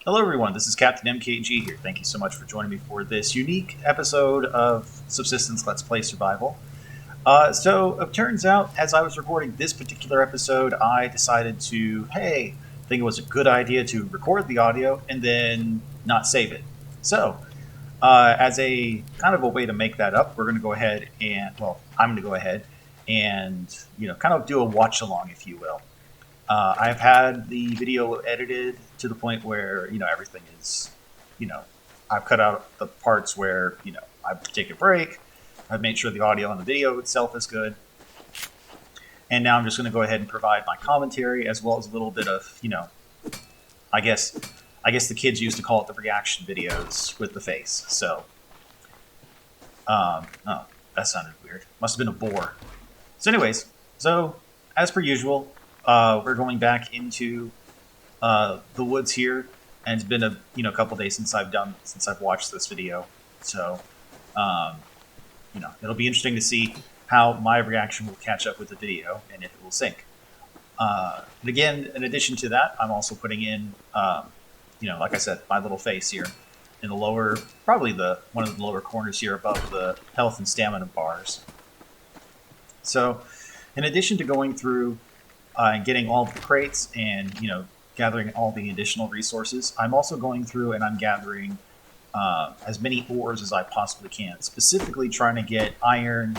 Hello, everyone. This is Captain MKG here. Thank you so much for joining me for this unique episode of Subsistence Let's Play Survival. So it turns out, as I was recording this particular episode, I decided to, hey, I think it was a good idea to record the audio and then not save it. So, as a kind of a way to make that up, we're going to go ahead and, well, I'm going to go ahead and, kind of do a watch along, if you will. I've had the video edited to the point where, everything is, I've cut out the parts where, I've taken a break. I've made sure the audio on the video itself is good. And now I'm just going to go ahead and provide my commentary as well as a little bit of, I guess the kids used to call it the reaction videos with the face. So, oh, that sounded weird. Must have been a boar. So anyways, as per usual, we're going back into the woods here, and it's been a couple days since I've watched this video. So, it'll be interesting to see how my reaction will catch up with the video and if it will sync. And again, in addition to that, I'm also putting in, like I said, my little face here in the lower, probably one of the lower corners here above the health and stamina bars. So, in addition to going through and getting all the crates and, gathering all the additional resources, I'm also going through and I'm gathering as many ores as I possibly can, specifically trying to get iron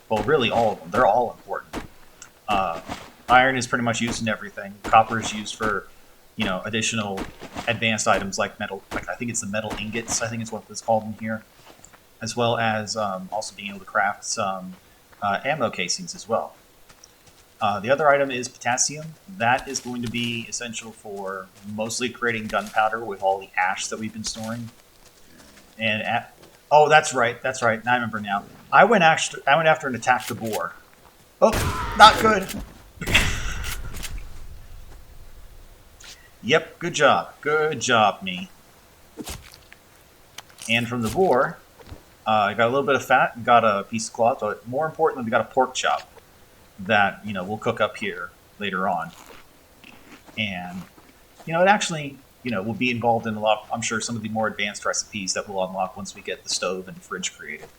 well, really all of them. They're all important. Iron is pretty much used in everything. Copper is used for, additional advanced items like metal, like I think it's the metal ingots, I think is what it's called in here, as well as also being able to craft some ammo casings as well. The other item is potassium. That is going to be essential for mostly creating gunpowder with all the ash that we've been storing. And oh, that's right. Now I remember now. I went after and attacked the boar. Oh, not good. Yep, good job, me. And from the boar, I got a little bit of fat, and got a piece of cloth, but more importantly, we got a pork chop that, we'll cook up here later on. And, it actually, will be involved in a lot, I'm sure, some of the more advanced recipes that we'll unlock once we get the stove and fridge created.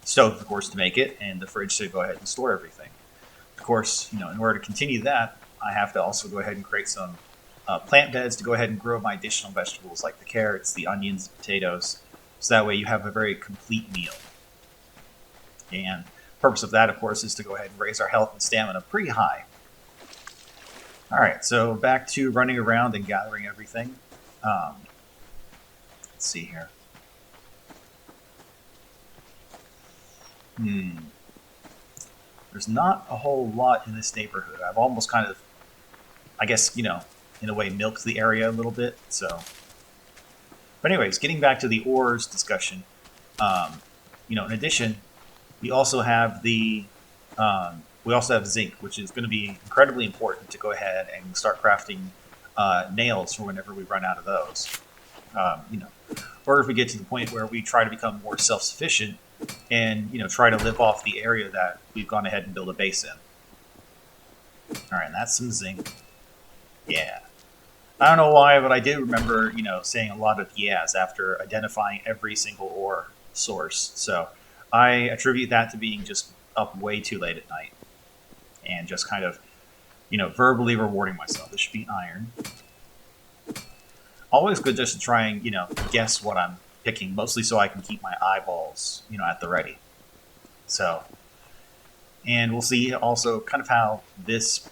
Stove, of course, to make it, and the fridge to go ahead and store everything. Of course, in order to continue that, I have to also go ahead and create some plant beds to go ahead and grow my additional vegetables like the carrots, the onions, the potatoes, so that way you have a very complete meal. And the purpose of that, of course, is to go ahead and raise our health and stamina pretty high. Alright, so back to running around and gathering everything. Let's see here. There's not a whole lot in this neighborhood. I've almost kind of, I guess, in a way, milked the area a little bit, so. But anyways, getting back to the ores discussion, in addition, we also have zinc, which is going to be incredibly important to go ahead and start crafting nails for whenever we run out of those. Or if we get to the point where we try to become more self-sufficient and, try to live off the area that we've gone ahead and build a base in. All right, that's some zinc. Yeah. I don't know why, but I do remember, saying a lot of yeahs after identifying every single ore source. So I attribute that to being just up way too late at night and just kind of, verbally rewarding myself. This should be iron. Always good just to try and, guess what I'm picking, mostly so I can keep my eyeballs, at the ready. So, and we'll see also kind of how this,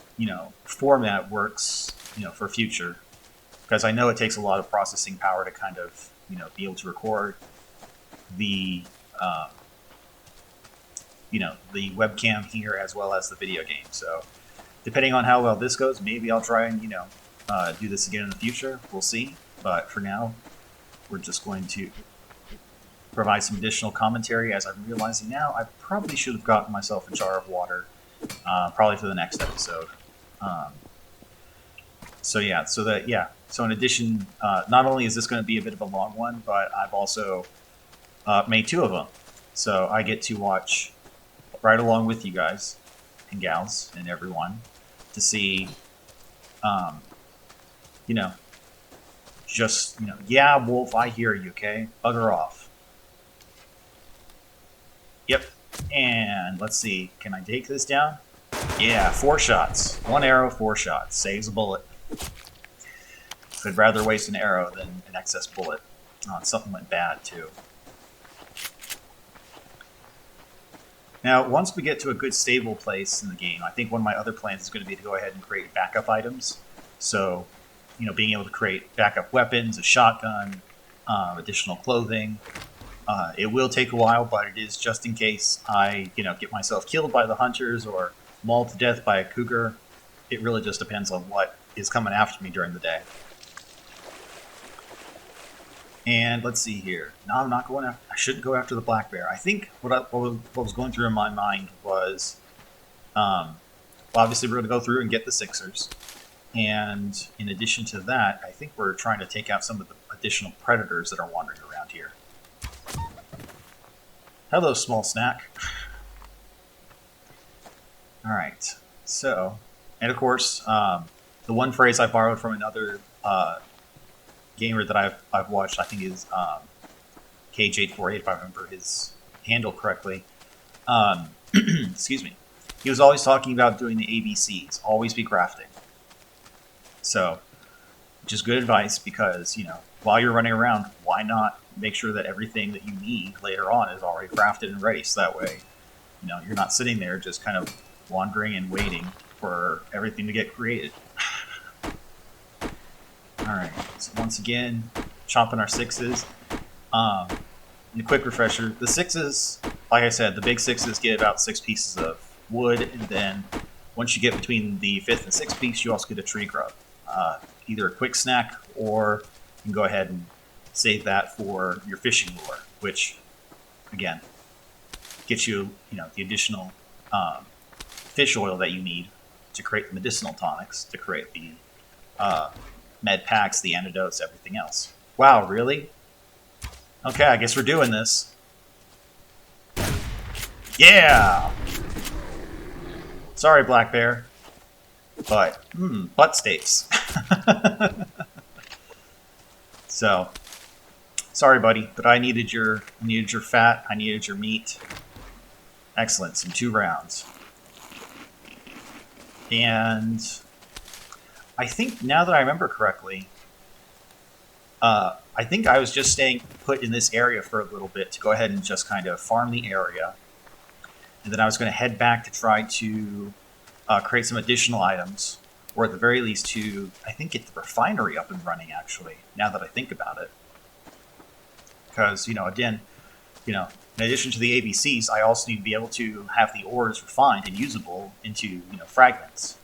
format works, for future. Because I know it takes a lot of processing power to kind of, be able to record the, the webcam here as well as the video game. So depending on how well this goes, maybe I'll try and, do this again in the future. We'll see. But for now, we're just going to provide some additional commentary. As I'm realizing now, I probably should have gotten myself a jar of water, probably for the next episode. So in addition, not only is this going to be a bit of a long one, but I've also made two of them. So I get to watch right along with you guys and gals and everyone to see you know, just, yeah, wolf, I hear you, okay? Bugger off. Yep. And let's see, can I take this down? Yeah, 4 shots. 1 arrow, 4 shots. Saves a bullet. Could rather waste an arrow than an excess bullet. Oh, and something went bad, too. Now, once we get to a good stable place in the game, I think one of my other plans is going to be to go ahead and create backup items. So, being able to create backup weapons, a shotgun, additional clothing. It will take a while, but it is just in case I, get myself killed by the hunters or mauled to death by a cougar. It really just depends on what is coming after me during the day. And let's see here. No, I'm not going after... I shouldn't go after the black bear. I think what was going through in my mind was... obviously, we're going to go through and get the Sixers. And in addition to that, I think we're trying to take out some of the additional predators that are wandering around here. Hello, small snack. Alright, so... And of course, the one phrase I borrowed from another... gamer that I've watched, I think is Cage848, if I remember his handle correctly. Excuse me. He was always talking about doing the ABCs, always be crafting. So, which is good advice because, while you're running around, why not make sure that everything that you need later on is already crafted and ready, so that way, you're not sitting there just kind of wandering and waiting for everything to get created. Alright, so once again, chopping our 6s. And a quick refresher, the 6s, like I said, the big 6s get about 6 pieces of wood, and then once you get between the 5th and 6th piece, you also get a tree grub. Either a quick snack, or you can go ahead and save that for your fishing lure, which, again, gets you, the additional fish oil that you need to create the medicinal tonics, to create the med packs, the antidotes, everything else. Wow, really? Okay, I guess we're doing this. Yeah! Sorry, Black Bear. But, butt steaks. So, sorry, buddy, but I needed your fat, I needed your meat. Excellent, some 2 rounds. And... I think, now that I remember correctly, I think I was just staying put in this area for a little bit to go ahead and just kind of farm the area. And then I was going to head back to try to create some additional items, or at the very least to, I think, get the refinery up and running, actually, now that I think about it. Because, again, in addition to the ABCs, I also need to be able to have the ores refined and usable into, fragments.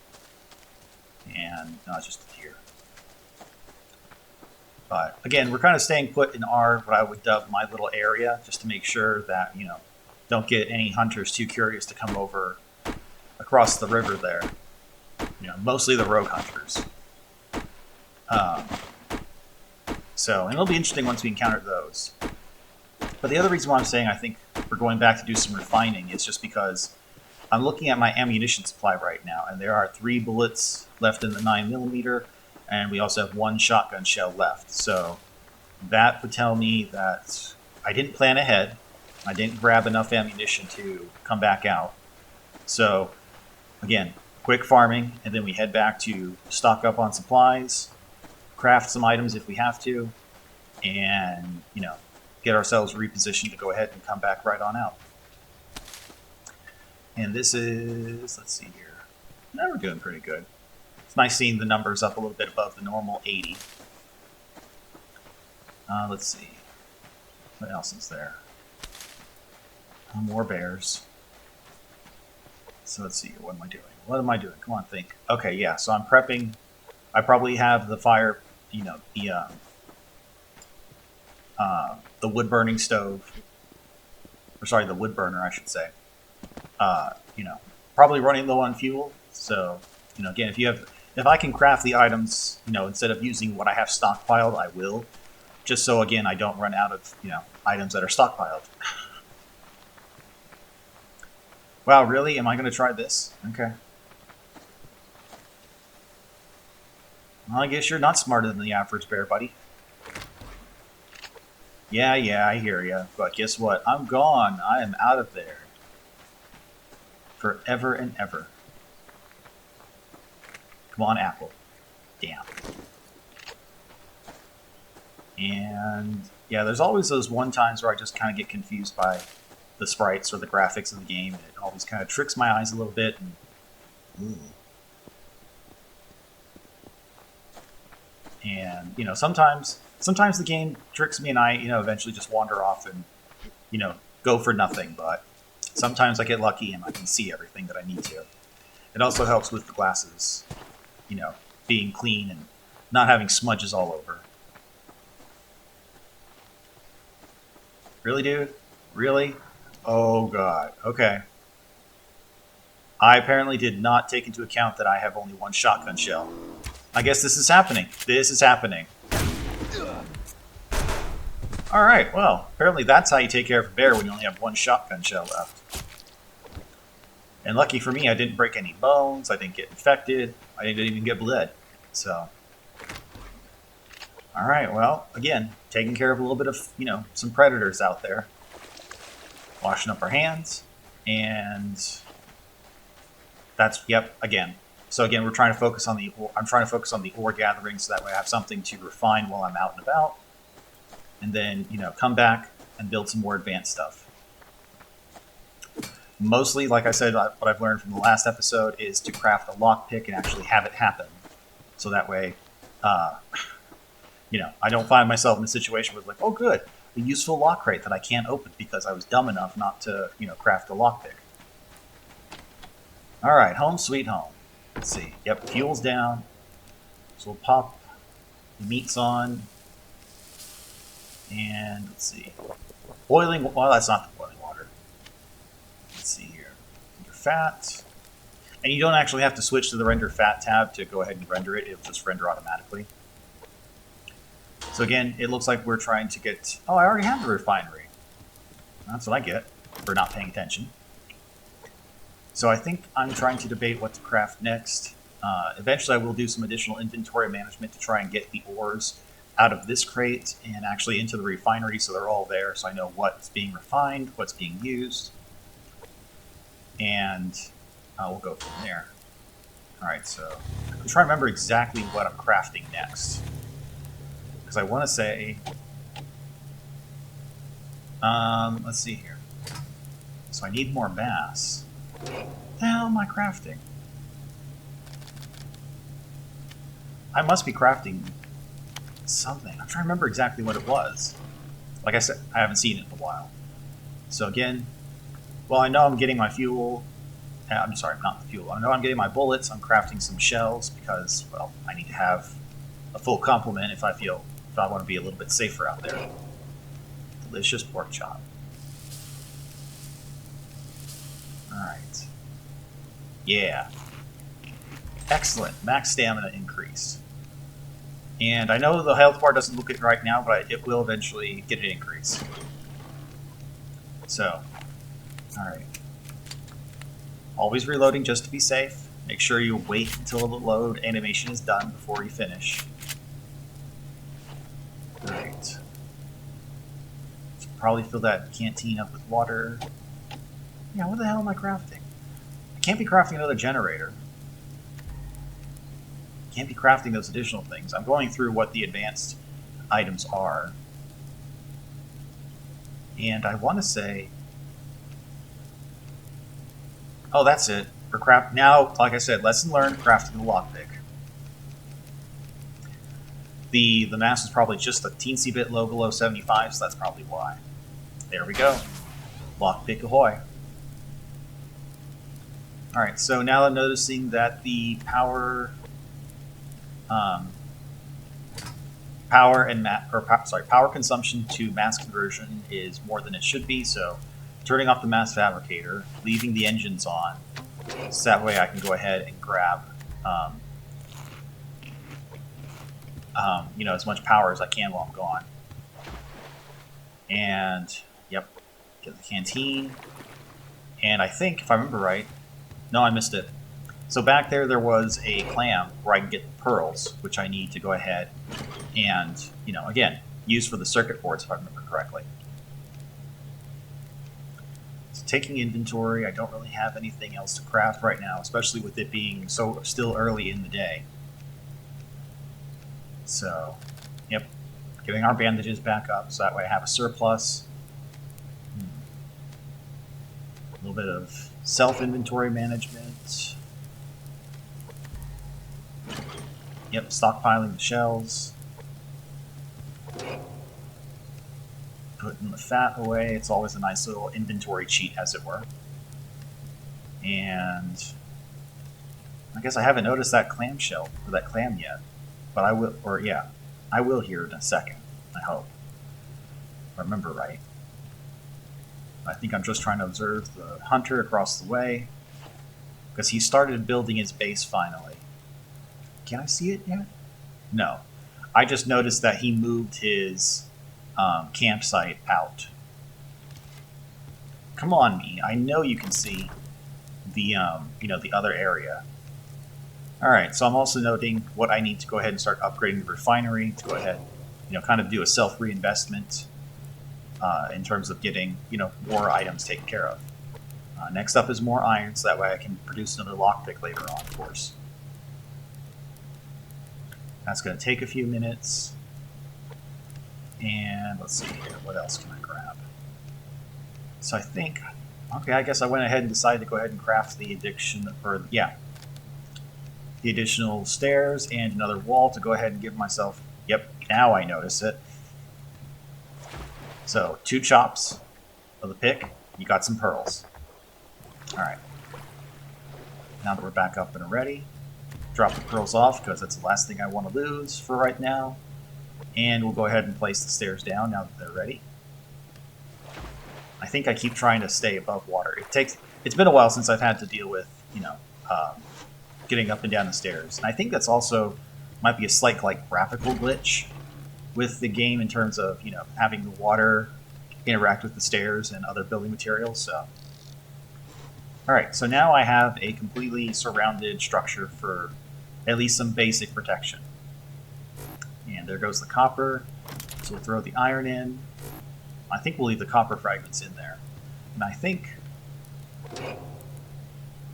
And not just here. But again, we're kind of staying put in what I would dub my little area, just to make sure that, don't get any hunters too curious to come over across the river there. Mostly the rogue hunters. And it'll be interesting once we encounter those. But the other reason why I'm saying I think we're going back to do some refining is just because I'm looking at my ammunition supply right now, and there are 3 bullets left in the 9mm, and we also have 1 shotgun shell left. So that would tell me that I didn't plan ahead. I didn't grab enough ammunition to come back out. So, again, quick farming, and then we head back to stock up on supplies, craft some items if we have to, and, get ourselves repositioned to go ahead and come back right on out. And this is, let's see here. Now we're doing pretty good. It's nice seeing the numbers up a little bit above the normal 80. Let's see. What else is there? More bears. So let's see here. What am I doing? What am I doing? Come on, think. Okay, yeah. So I'm prepping. I probably have the fire, the wood burning stove. Or sorry, the wood burner, I should say. Probably running low on fuel. So, again, if I can craft the items, instead of using what I have stockpiled, I will. Just so, again, I don't run out of, items that are stockpiled. Wow, really? Am I going to try this? Okay. Well, I guess you're not smarter than the average bear, buddy. Yeah, I hear ya. But guess what? I'm gone. I am out of there. Forever and ever. Come on, Apple. Damn. And yeah, there's always those one times where I just kind of get confused by the sprites or the graphics of the game, and it always kind of tricks my eyes a little bit. And you know, sometimes the game tricks me, and I eventually just wander off and go for nothing. But sometimes I get lucky and I can see everything that I need to. It also helps with the glasses, being clean and not having smudges all over. Really, dude? Really? Oh, God. Okay. I apparently did not take into account that I have only one shotgun shell. I guess this is happening. This is happening. Alright, well, apparently that's how you take care of a bear when you only have one shotgun shell left. And lucky for me, I didn't break any bones, I didn't get infected, I didn't even get bled. So... Alright, well, again, taking care of a little bit of, some predators out there. Washing up our hands, and that's, yep, again. So again, we're trying to focus on I'm trying to focus on the ore gathering so that way I have something to refine while I'm out and about. And then, come back and build some more advanced stuff. Mostly, like I said, what I've learned from the last episode is to craft a lockpick and actually have it happen. So that way, I don't find myself in a situation where it's like, oh good, a useful lock crate that I can't open because I was dumb enough not to, craft a lockpick. Alright, home sweet home. Let's see. Yep, fuel's down. So we'll pop the meats on. And let's see. Boiling, well, that's not the boiling water. Let's see here. Render fat. And you don't actually have to switch to the render fat tab to go ahead and render it. It'll just render automatically. So again, it looks like we're trying to get... Oh, I already have the refinery. That's what I get for not paying attention. So I think I'm trying to debate what to craft next. Eventually I will do some additional inventory management to try and get the ores out of this crate and actually into the refinery so they're all there so I know what's being refined, what's being used. And we'll go from there. Alright, so I'm trying to remember exactly what I'm crafting next. Because I want to say... let's see here. So I need more mass. What the hell am I crafting? I must be crafting something. I'm trying to remember exactly what it was. Like I said, I haven't seen it in a while. So again, well, I know I'm getting my fuel. I'm sorry, not the fuel. I know I'm getting my bullets. I'm crafting some shells because, well, I need to have a full complement if I want to be a little bit safer out there. Delicious pork chop. Alright. Yeah. Excellent. Max stamina increase. And I know the health bar doesn't look it right now, but it will eventually get an increase. So, alright. Always reloading just to be safe. Make sure you wait until the load animation is done before you finish. Alright. Probably fill that canteen up with water. Yeah, what the hell am I crafting? I can't be crafting another generator. Can't be crafting those additional things. I'm going through what the advanced items are. And I want to say... Oh, that's it. For craft now, like I said, lesson learned, crafting the lockpick. The mass is probably just a teensy bit low below 75, so that's probably why. There we go. Lockpick ahoy. Alright, so now I'm noticing that the power consumption to mass conversion is more than it should be, so turning off the mass fabricator, leaving the engines on, so that way I can go ahead and grab as much power as I can while I'm gone. And, yep, get the canteen. And I think, if I remember right, no, I missed it. So back there was a clam where I can get the pearls, which I need to go ahead and, again, use for the circuit boards if I remember correctly. So taking inventory, I don't really have anything else to craft right now, especially with it being so still early in the day. So, yep, getting our bandages back up so that way I have a surplus. A little bit of self-inventory management. Yep, stockpiling the shells. Putting the fat away. It's always a nice little inventory cheat, as it were. And I guess I haven't noticed that clamshell or that clam yet. But I will, I will here in a second, I hope. If I remember right. I think I'm just trying to observe the hunter across the way. Because he started building his base finally. Can I see it yet? No. I just noticed that he moved his campsite out. Come on, me. I know you can see the, the other area. Alright, so I'm also noting what I need to go ahead and start upgrading the refinery to go ahead, kind of do a self-reinvestment in terms of getting, more items taken care of. Next up is more iron, so that way I can produce another lockpick later on, of course. That's going to take a few minutes. And let's see here, what else can I grab? So I think, okay, I guess I went ahead and decided to go ahead and craft the the additional stairs and another wall to go ahead and give myself, yep, now I notice it. So 2 chops of the pick, you got some pearls. Alright. Now that we're back up and ready, drop the pearls off because that's the last thing I want to lose for right now. And we'll go ahead and place the stairs down now that they're ready. I think I keep trying to stay above water. It's been a while since I've had to deal with, getting up and down the stairs. And I think that's also might be a slight graphical glitch with the game in terms of, having the water interact with the stairs and other building materials. So, alright, so now I have a completely surrounded structure for at least some basic protection. And there goes the copper. So we'll throw the iron in. I think we'll leave the copper fragments in there. And I think...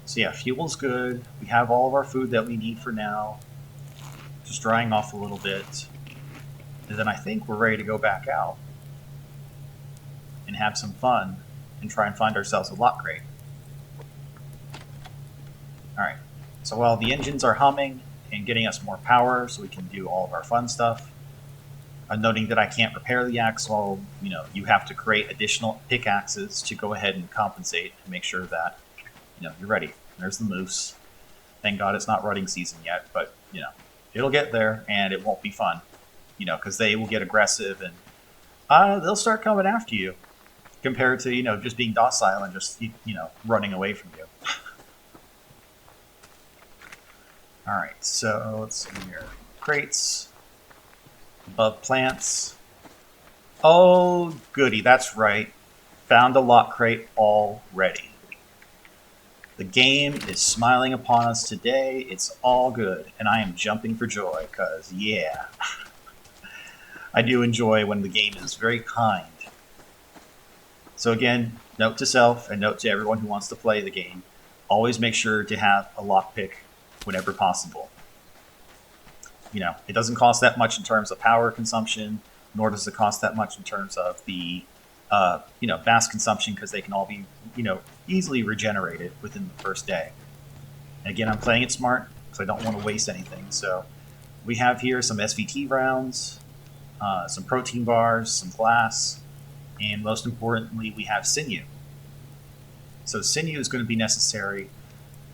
So yeah, fuel's good. We have all of our food that we need for now. Just drying off a little bit. And then I think we're ready to go back out. And have some fun. And try and find ourselves a lock crate. Alright. So while the engines are humming and getting us more power so we can do all of our fun stuff, I'm noting that I can't repair the axe while, you have to create additional pickaxes to go ahead and compensate and make sure that, you're ready. There's the moose. Thank God it's not rutting season yet, but, it'll get there and it won't be fun, because they will get aggressive and they'll start coming after you compared to, just being docile and just, running away from you. Alright, so let's see here. Crates. Above plants. Oh, goody, that's right. Found a lock crate already. The game is smiling upon us today. It's all good. And I am jumping for joy because, yeah. I do enjoy when the game is very kind. So again, note to self and note to everyone who wants to play the game. Always make sure to have a lockpick whenever possible. It doesn't cost that much in terms of power consumption, nor does it cost that much in terms of the, mass consumption because they can all be, easily regenerated within the first day. And again, I'm playing it smart because I don't want to waste anything. So we have here some SVT rounds, some protein bars, some glass, and most importantly, we have sinew. So sinew is going to be necessary,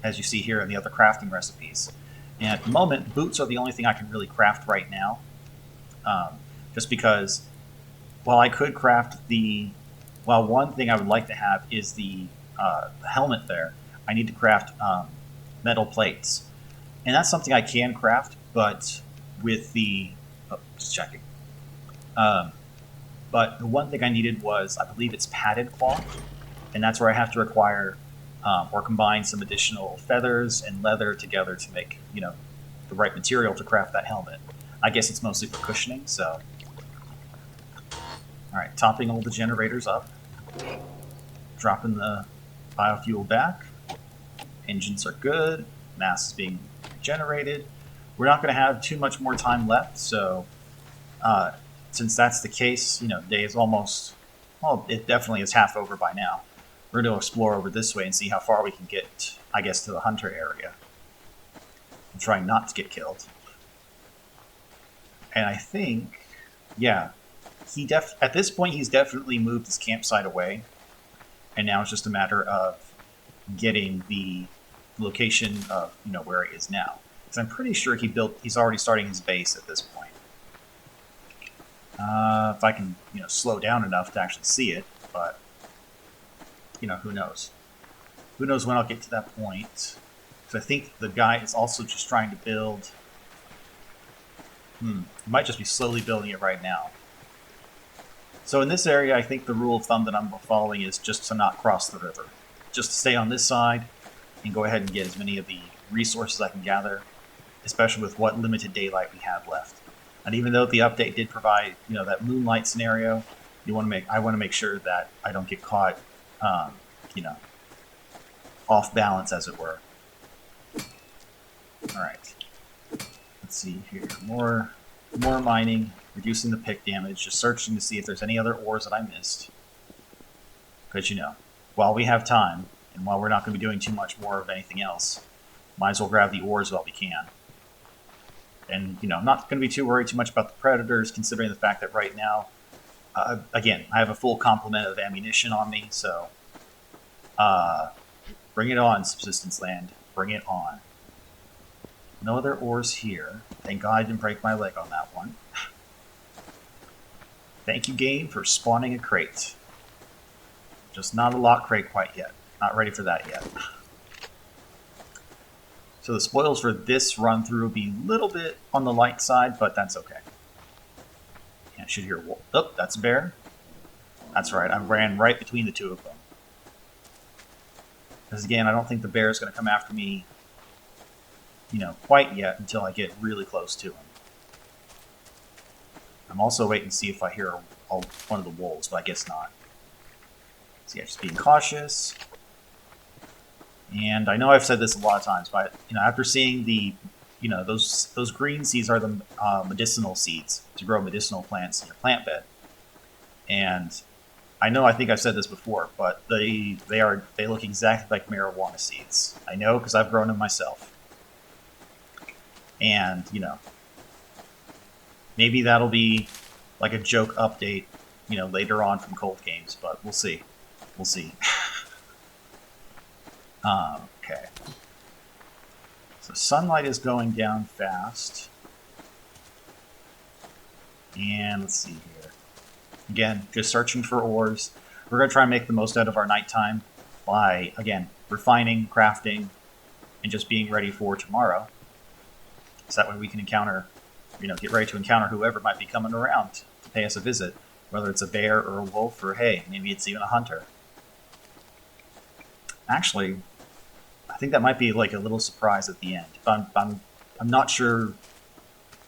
as you see here in the other crafting recipes. And at the moment, boots are the only thing I can really craft right now. Just because, while I could craft one thing I would like to have is the helmet there, I need to craft metal plates. And that's something I can craft, but with the... Oh, just checking. But the one thing I needed was, I believe it's padded cloth. And that's where I have to require or combine some additional feathers and leather together to make, the right material to craft that helmet. I guess it's mostly for cushioning, so. Alright, topping all the generators up. Dropping the biofuel back. Engines are good. Mass is being generated. We're not going to have too much more time left, so since that's the case, day is almost, well, it definitely is half over by now. We're going to explore over this way and see how far we can get, I guess, to the hunter area. I'm trying not to get killed. And I think, yeah, at this point he's definitely moved his campsite away, and now it's just a matter of getting the location of where he is now. Because I'm pretty sure he's already starting his base at this point. If I can slow down enough to actually see it, but who knows? Who knows when I'll get to that point? Because I think the guy is also just trying to build. He might just be slowly building it right now. So in this area, I think the rule of thumb that I'm following is just to not cross the river. Just to stay on this side and go ahead and get as many of the resources I can gather, especially with what limited daylight we have left. And even though the update did provide, that moonlight scenario, I want to make sure that I don't get caught, off balance, as it were. All right. Let's see here. More mining, reducing the pick damage, just searching to see if there's any other ores that I missed. Because while we have time, and while we're not going to be doing too much more of anything else, might as well grab the ores while we can. And, I'm not going to be too worried too much about the predators, considering the fact that right now, again, I have a full complement of ammunition on me, so bring it on, Subsistence Land. Bring it on. No other ores here. Thank God I didn't break my leg on that one. Thank you, game, for spawning a crate. Just not a lock crate quite yet. Not ready for that yet. So the spoils for this run through will be a little bit on the light side, but that's okay. Yeah, I should hear a wolf. Oh, that's a bear. That's right, I ran right between the two of them. Because again, I don't think the bear is going to come after me, quite yet until I get really close to him. I'm also waiting to see if I hear one of the wolves, but I guess not. So yeah, just being cautious. And I know I've said this a lot of times, but after seeing the, those green seeds are the medicinal seeds to grow medicinal plants in your plant bed. And I think I've said this before, but they look exactly like marijuana seeds. I know because I've grown them myself. And maybe that'll be like a joke update, later on from Cold Games, but we'll see. We'll see. Okay. So sunlight is going down fast. And let's see here. Again, just searching for ores. We're going to try and make the most out of our nighttime by, again, refining, crafting, and just being ready for tomorrow. So that way we can encounter, get ready to encounter whoever might be coming around to pay us a visit. Whether it's a bear or a wolf, or hey, maybe it's even a hunter. Actually, I think that might be like a little surprise at the end. I'm not sure.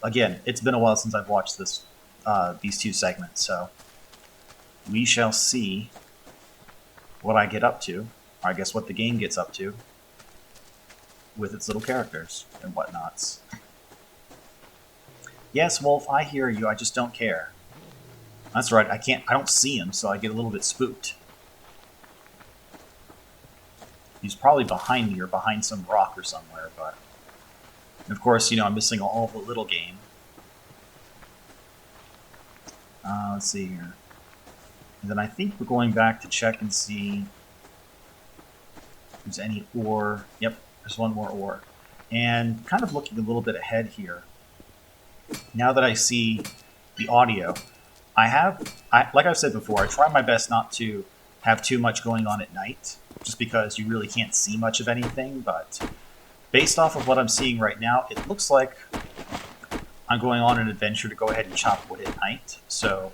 Again, it's been a while since I've watched these two segments, so we shall see what I get up to, or I guess what the game gets up to with its little characters and whatnots. Yes, Wolf, I hear you. I just don't care. That's right. I don't see him, so I get a little bit spooked. He's probably behind me or behind some rock or somewhere, but... And of course, I'm missing all the little game. Let's see here. And then I think we're going back to check and see if there's any ore. Yep, there's one more ore. And kind of looking a little bit ahead here. Now that I see the audio, like I've said before, I try my best not to have too much going on at night, just because you really can't see much of anything, but based off of what I'm seeing right now, it looks like I'm going on an adventure to go ahead and chop wood at night, so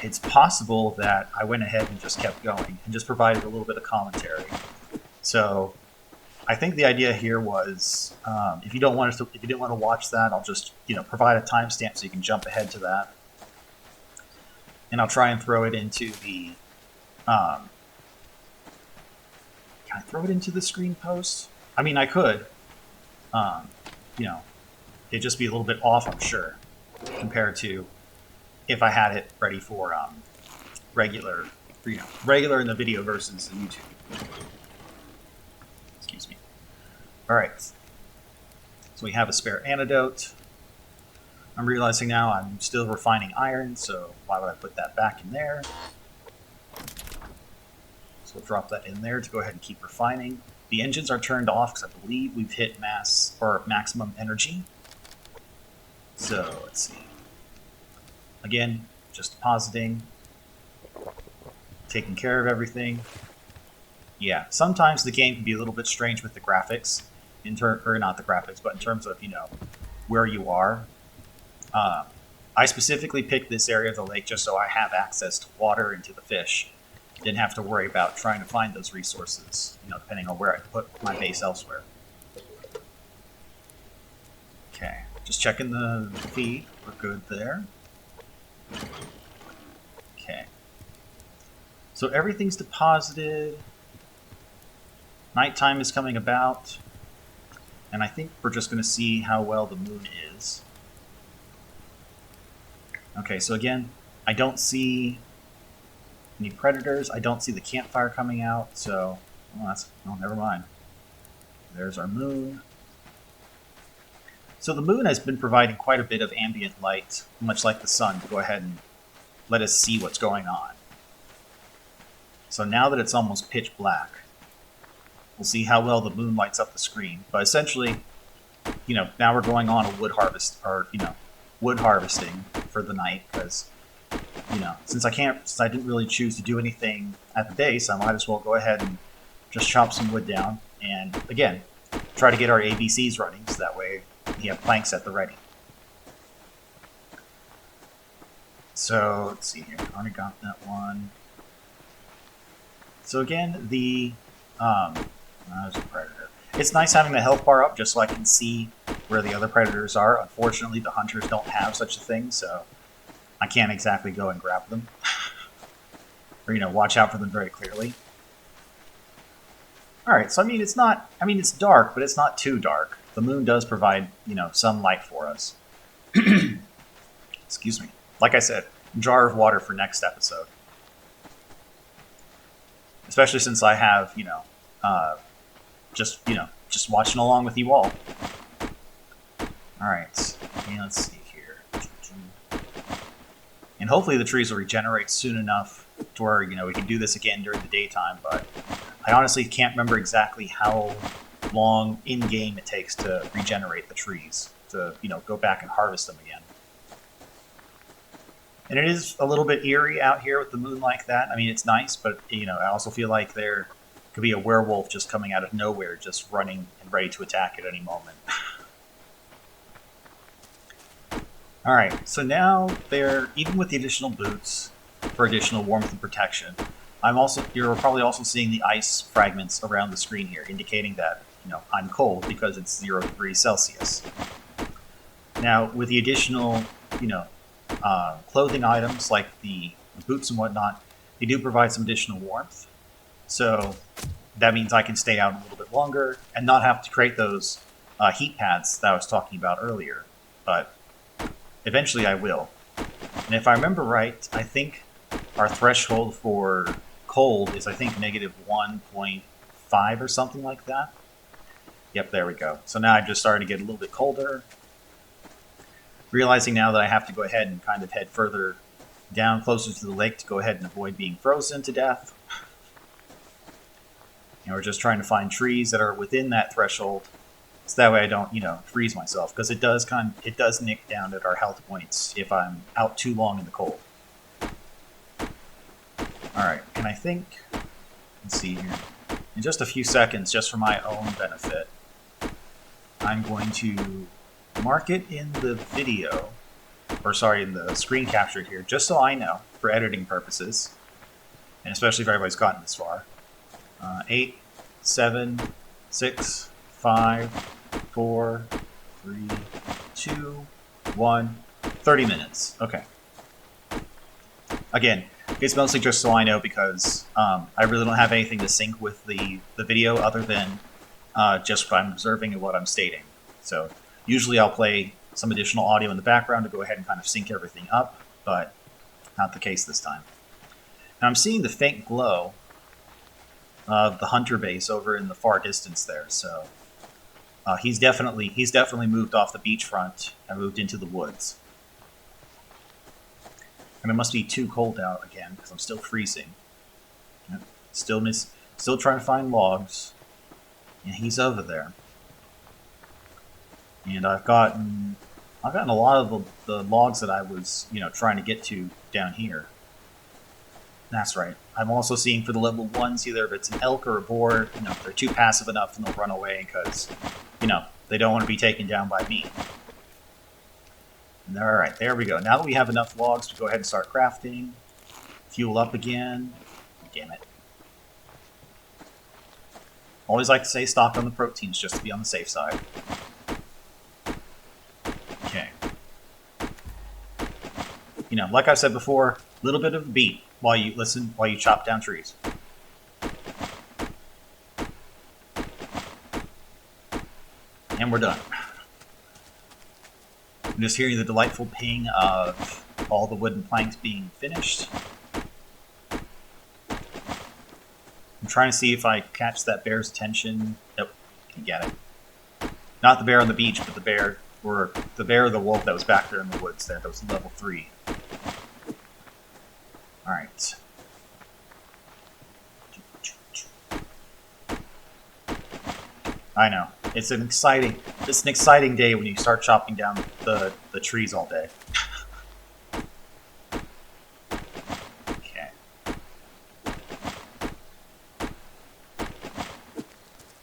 it's possible that I went ahead and just kept going, and just provided a little bit of commentary. So I think the idea here was, if you don't want to, if you didn't want to watch that, I'll just provide a timestamp so you can jump ahead to that, and I'll try and throw it into the. Can I throw it into the screen post? I mean, I could. Um, you know, it'd just be a little bit off, I'm sure, compared to if I had it ready for regular, regular in the video versus the YouTube. Excuse me. All right. So we have a spare antidote. I'm realizing now I'm still refining iron, so why would I put that back in there? So we'll drop that in there to go ahead and keep refining. The engines are turned off because I believe we've hit maximum energy. So let's see. Again, just depositing, taking care of everything. Yeah, sometimes the game can be a little bit strange with the graphics, or not the graphics, but in terms of where you are. I specifically picked this area of the lake just so I have access to water and to the fish. Didn't have to worry about trying to find those resources, depending on where I put my base elsewhere. Okay, just checking the feed. We're good there. Okay. So everything's deposited. Nighttime is coming about. And I think we're just going to see how well the moon is. Okay, so again, I don't see any predators. I don't see the campfire coming out, so never mind. There's our moon. So the moon has been providing quite a bit of ambient light, much like the sun, to go ahead and let us see what's going on. So now that it's almost pitch black, we'll see how well the moon lights up the screen. But essentially, now we're going on a wood harvest, or wood harvesting for the night, because since I didn't really choose to do anything at the base, I might as well go ahead and just chop some wood down, and again, try to get our ABCs running, so that way we have planks at the ready. So let's see here. I already got that one. So again, there's a predator. It's nice having the health bar up just so I can see where the other predators are. Unfortunately, the hunters don't have such a thing, so I can't exactly go and grab them. Or, watch out for them very clearly. Alright, so it's dark, but it's not too dark. The moon does provide, some light for us. Excuse me. Like I said, jar of water for next episode. Especially since I have, just watching along with you all. Alright, let's see here. And hopefully the trees will regenerate soon enough to where, we can do this again during the daytime, but I honestly can't remember exactly how long in-game it takes to regenerate the trees, to, go back and harvest them again. And it is a little bit eerie out here with the moon like that. I mean, it's nice, but, I also feel like there could be a werewolf just coming out of nowhere, just running and ready to attack at any moment. Alright, so now even with the additional boots for additional warmth and protection, you're probably also seeing the ice fragments around the screen here, indicating that, I'm cold because it's 0 degrees Celsius. Now, with the additional, clothing items like the boots and whatnot, they do provide some additional warmth. So that means I can stay out a little bit longer and not have to create those heat pads that I was talking about earlier. But eventually I will. And if I remember right, I think our threshold for cold is, negative 1.5 or something like that. Yep, there we go. So now I'm just starting to get a little bit colder. Realizing now that I have to go ahead and kind of head further down, closer to the lake, to go ahead and avoid being frozen to death. We're just trying to find trees that are within that threshold, so that way I don't, freeze myself, because it does nick down at our health points if I'm out too long in the cold. Alright, and I think, let's see here, in just a few seconds, just for my own benefit, I'm going to mark it in the video, in the screen capture here, just so I know, for editing purposes, and especially if everybody's gotten this far. 8, 7, 6, 5, 4, 3, 2, 1. 30 minutes. Okay. Again, it's mostly just so I know because I really don't have anything to sync with the video other than just what I'm observing and what I'm stating. So usually I'll play some additional audio in the background to go ahead and kind of sync everything up, but not the case this time. Now I'm seeing the faint glow of the hunter base over in the far distance there, so he's definitely moved off the beachfront and moved into the woods. And it must be too cold out again because I'm still freezing. Yep. Still trying to find logs, and he's over there. And I've gotten a lot of the logs that I was trying to get to down here. That's right. I'm also seeing for the level 1s either if it's an elk or a boar, if they're too passive enough and they'll run away because they don't want to be taken down by me. All right, there we go. Now that we have enough logs to go ahead and start crafting, fuel up again. Damn it. Always like to say stock on the proteins just to be on the safe side. Okay. Like I said before, a little bit of a beat while you chop down trees. And we're done. I'm just hearing the delightful ping of all the wooden planks being finished. I'm trying to see if I catch that bear's attention. Nope, can't get it. Not the bear on the beach, but the bear or the wolf that was back there in the woods there. That was level 3. Alright. I know. It's an exciting day when you start chopping down the trees all day. Okay.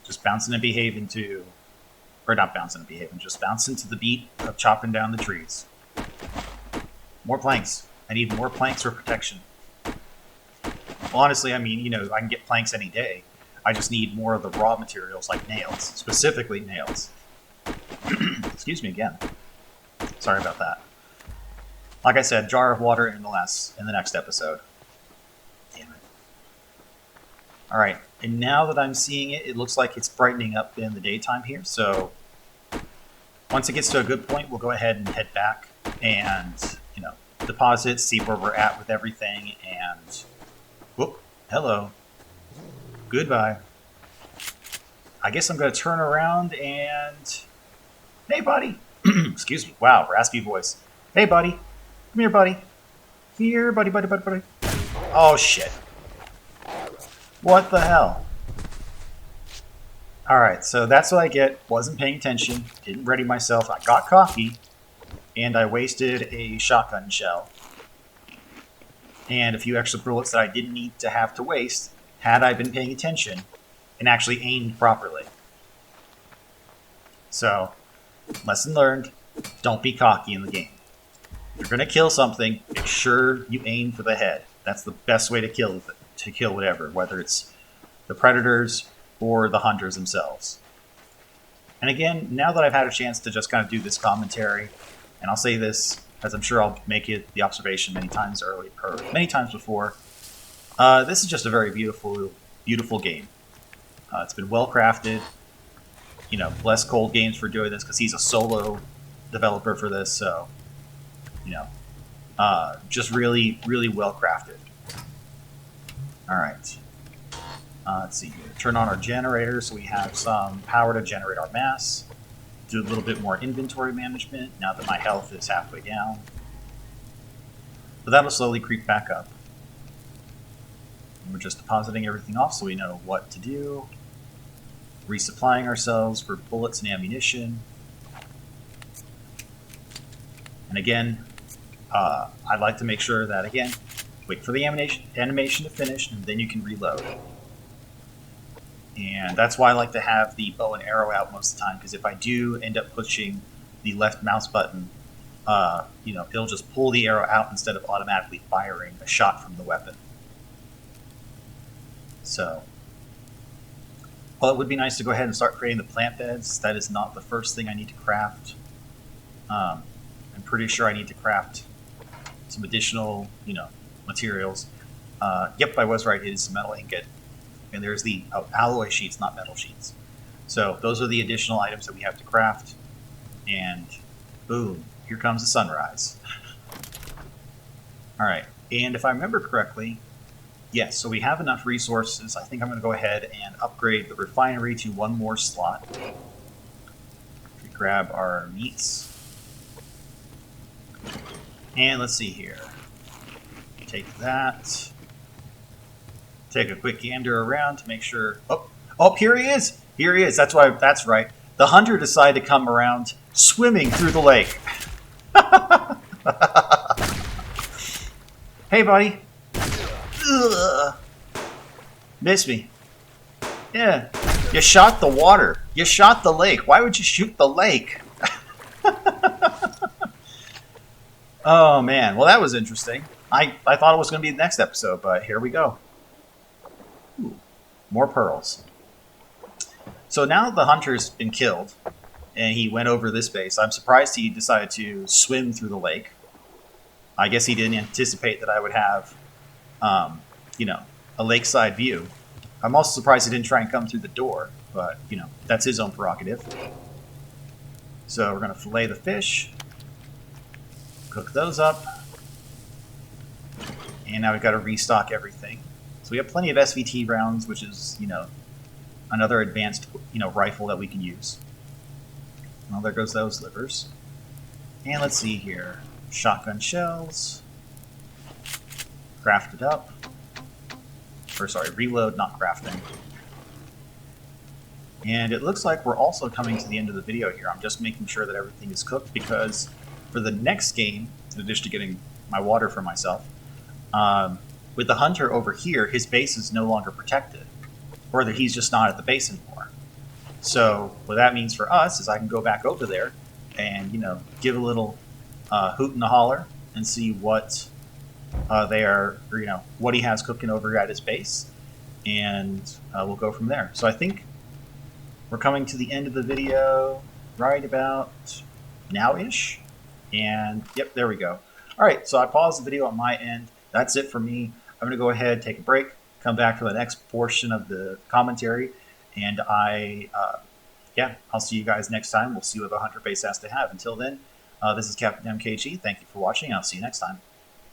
Just bouncing and behaving to... Or not bouncing and behaving, just bouncing to the beat of chopping down the trees. More planks. I need more planks for protection. Well, honestly, I mean, I can get planks any day. I just need more of the raw materials like nails, specifically nails. Excuse me again. Sorry about that. Like I said, jar of water in the next episode. Damn it. All right, and now that I'm seeing it, it looks like it's brightening up in the daytime here. So once it gets to a good point, we'll go ahead and head back and deposit, see where we're at with everything, and whoop, hello. Goodbye. I guess I'm going to turn around and... Hey, buddy. Excuse me. Wow, raspy voice. Hey, buddy. Come here, buddy. Here, buddy. Oh, shit. What the hell? Alright, so that's what I get. Wasn't paying attention. Didn't ready myself. I got coffee. And I wasted a shotgun shell. And a few extra bullets that I didn't need to have to waste had I been paying attention and actually aimed properly. So, lesson learned, don't be cocky in the game. If you're going to kill something, make sure you aim for the head. That's the best way to kill whatever, whether it's the predators or the hunters themselves. And again, now that I've had a chance to just kind of do this commentary, and I'll say this, as I'm sure I'll make it the observation many times before, this is just a very beautiful, beautiful game. It's been well crafted. Bless Cold Games for doing this because he's a solo developer for this. So, just really, really well crafted. All right. Let's see here. Turn on our generator so we have some power to generate our mass. Do a little bit more inventory management now that my health is halfway down. But that'll slowly creep back up. And we're just depositing everything off so we know what to do. Resupplying ourselves for bullets and ammunition. And again, I'd like to make sure that, again, wait for the animation to finish and then you can reload. And that's why I like to have the bow and arrow out most of the time, because if I do end up pushing the left mouse button, it'll just pull the arrow out instead of automatically firing a shot from the weapon. So, Well, it would be nice to go ahead and start creating the plant beds. That is not the first thing I need to craft. I'm pretty sure I need to craft some additional, materials. Yep, I was right. It is metal ingot. And there's the alloy sheets, not metal sheets. So those are the additional items that we have to craft. And boom, here comes the sunrise. All right, and if I remember correctly, yes, so we have enough resources. I think I'm going to go ahead and upgrade the refinery to one more slot. We grab our meats. And let's see here. Take that. Take a quick gander around to make sure. Oh, here he is. Here he is. That's right. The hunter decided to come around swimming through the lake. Hey, buddy. Ugh. Miss me. Yeah. You shot the water. You shot the lake. Why would you shoot the lake? Oh, man. Well, that was interesting. I thought it was going to be the next episode, but here we go. Ooh, more pearls. So now the hunter's been killed, and he went over this base. I'm surprised he decided to swim through the lake. I guess he didn't anticipate that I would have, a lakeside view. I'm also surprised he didn't try and come through the door, but, that's his own prerogative. So we're going to fillet the fish, cook those up, and now we've got to restock everything. So we have plenty of SVT rounds, which is, another advanced, rifle that we can use. Well, there goes those livers. And let's see here. Shotgun shells. Crafted up. Reload, not crafting. And it looks like we're also coming to the end of the video here. I'm just making sure that everything is cooked because for the next game, in addition to getting my water for myself, with the hunter over here, his base is no longer protected. Or that he's just not at the base anymore. So what that means for us is I can go back over there and, give a little hoot and a holler and see what they are, or, what he has cooking over at his base. And we'll go from there. So I think we're coming to the end of the video right about now-ish. And, yep, there we go. All right, so I paused the video on my end. That's it for me. I'm going to go ahead, take a break, come back for the next portion of the commentary, and I'll see you guys next time. We'll see what the hunter base has to have. Until then, this is Captain MKG. Thank you for watching. I'll see you next time.